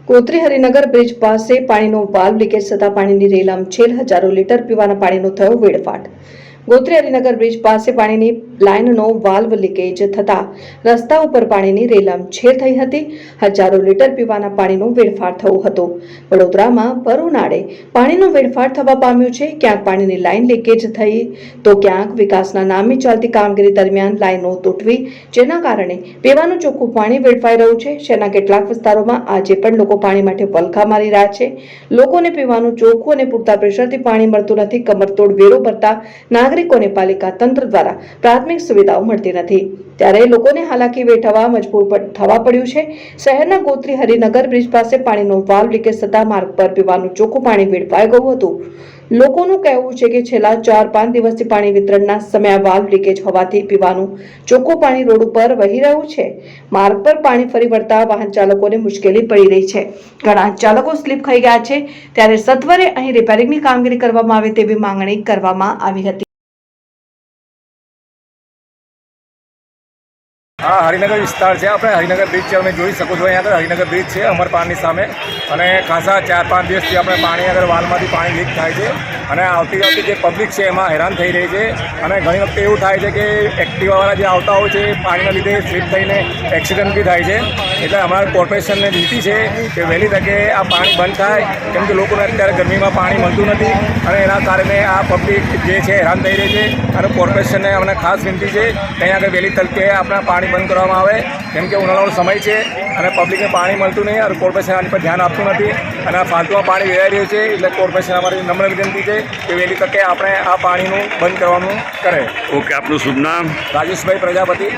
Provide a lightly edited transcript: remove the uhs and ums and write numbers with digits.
કોતરી Harinagar bridge પાસે પાણીનો valve leakage થતા પાણીની રેલમ છેલ હજારો લીટર પીવાના પાણીનો થયો વેડફાટ। ગોત્રી હરિનગર બ્રિજ પાસે પાણીની લાઇનનો વાલ્વ લીકેજ થતા રસ્તા ઉપર પાણીની રેલમ છેલ થઈ હતી। હજારો લીટર પીવાના પાણીનો વેડફાટ થયો હતો। વડોદરામાં ભર ઉનાળે પાણીનો વેડફાટ થવા પામ્યો છે। ક્યાંક પાણીની લાઇન લીકેજ થઈ તો ક્યાંક વિકાસના નામે ચાલતી કામગીરી દરમિયાન લાઇનો તૂટવી, જેના કારણે પીવાનું ચોખ્ખું પાણી વેડફાઈ રહ્યું છે। શહેરના કેટલાક વિસ્તારોમાં આજે પણ લોકો પાણી માટે વલખા મારી રહ્યા છે। લોકોને પીવાનું ચોખ્ખું અને પૂરતા પ્રેશરથી પાણી મળતું નથી। કમરતોડ વેરો ભરતા નાગરિકોને પાલિકા તંત્ર દ્વારા પ્રાથમિક સુવિધાઓ મળતી નથી, ત્યારે લોકોને હાલાકી વેઠવા મજબૂર થવા પડ્યું છે। શહેરના ગોત્રી હરિનગર બ્રિજ પાસે પાણીનો વાલ્વ લીકેજ થતા માર્ગ પર પીવાનું ચોખ્ખું પાણી વેડફાઈ ગયું હતું। લોકોનું કહેવું છે કે છેલ્લા 4-5 દિવસથી પાણી વિતરણના સમયે વાલ્વ લીકેજ હોવાથી પીવાનું ચોખ્ખું પાણી રોડ ઉપર વહી રહ્યું છે। માર્ગ પર પાણી ફરી વળતા વાહન ચાલકોને મુશ્કેલી પડી રહી છે। ઘણા ચાલકો સ્લીપ ખાઈ ગયા છે, ત્યારે સત્વરે અહીં રિપેરિંગની કામગીરી કરવામાં આવે તેવી માંગણી કરવામાં આવી હતી। हाँ, हरिनगर विस्तार है। अपने हरिनगर ब्रिज है, अमे जोई सको छो। अहींया આગળ हरिनगर ब्रिज है अमरपालनी सामे, અને ખાસા 4-5 દિવસથી આપણે પાણી આગળ વાલમાંથી પાણી લીક થાય છે, અને આવતી જે પબ્લિક છે એમાં હેરાન થઈ રહી છે। અને ઘણી વખતે એવું થાય છે કે એક્ટિવાવાળા જે આવતા હોય છે પાણીના લીધે સ્લીપ થઈને એક્સિડન્ટ બી થાય છે। એટલે અમારા કોર્પોરેશનને વિનંતી છે કે વહેલી તકે આ પાણી બંધ થાય, કેમ કે લોકોને અત્યારે ગરમીમાં પાણી મળતું નથી, અને એના કારણે આ પબ્લિક જે છે હેરાન થઈ રહી છે। અને કોર્પોરેશનને અમને ખાસ વિનંતી છે કે અહીંયા આગળ વહેલી તકે આપણા પાણી બંધ કરવામાં આવે, કેમ કે ઉનાળાનો સમય છે અને પબ્લિકને પાણી મળતું નહીં, અને કોર્પોરેશન આની પર ધ્યાન આપતું નથી, અને આ ફાલતુમાં પાણી વેરાઈ રહ્યું છે। એટલે કોર્પોરેશન અમારી નમ્ર વિનંતી છે કે વહેલી તકે આપણે આ પાણીનું બંધ કરવાનું કરે। ઓકે, આપનું શુભ નામ? રાજેશભાઈ પ્રજાપતિ।